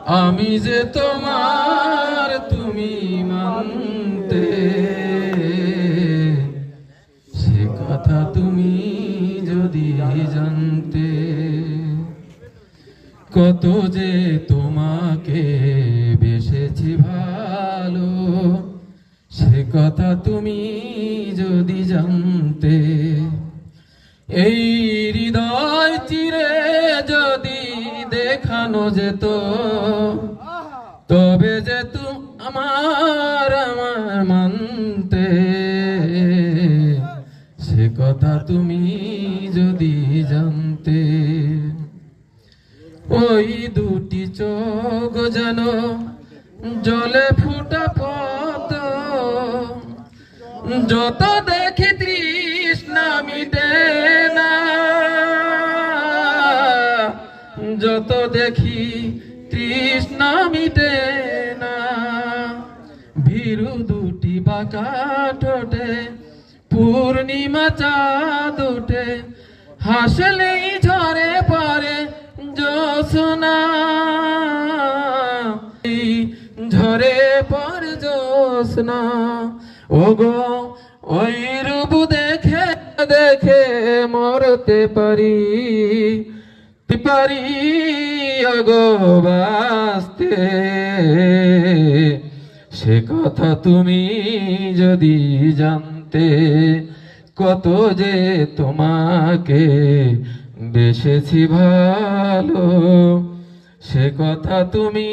আমি যে তোমার তুমি মানতে, সে কথা তুমি যদি জানতে। কত যে তোমাকে বেসেছি ভালো, সে কথা তুমি যদি জানতে। এই হৃদয় চিরে যদি দেখানো যেত, তবে যে তুমি আমার মানতে। সে কথা তুমি যদি জানতে। ওই দুটি চোখ যেন জলে ফুটা পথ, যত দেখি তৃষ্ণা মিটে না, যত দেখি তৃষ্ণা মিটে না। ভীরু দুটি বাঁকা ঠোঁটে পূর্ণিমা চাঁদ ওঠে, হাসলেই ঝরে পড়ে জ্যোৎস্না, ঝরে পড়ে জ্যোৎস্না। ওগো ওই রূপ দেখে দেখে মরতে পারি পারি, ওগো বাঁচতে। সে কথা তুমি যদি জানতে, কত যে তোমাকে বেসেছি ভালো, সে কথা তুমি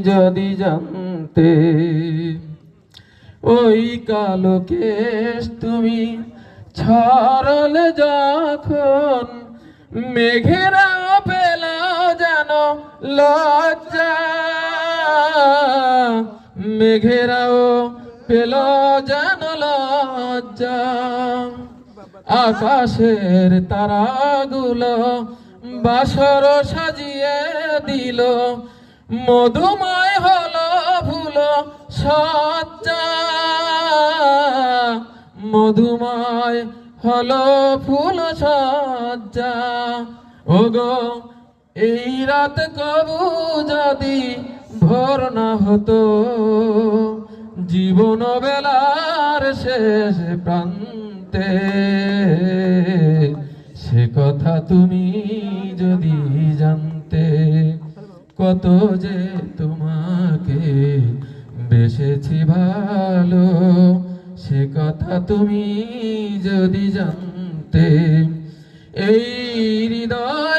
যদি জানতে। ওই কালো কেশ তুমি ছড়লে যখন, মেঘেরা পেল যেন লজ্জা, মেঘেরাও পেল যেন লজ্জা। আকাশের তারাগুলো বাসর সাজিয়ে দিল, মধুময় হলো ফুল সজ্জা, মধুময় হলো ফুল সজ্জা। ওগো এই রাত কবু যদি ভোর না হতো, জীবন বেলার শেষ প্রান্তে। সে কথা তুমি যদি জানতে, কত যে তোমাকে বেসেছি ভালো, সে কথা তুমি যদি জানতে। এই হৃদয়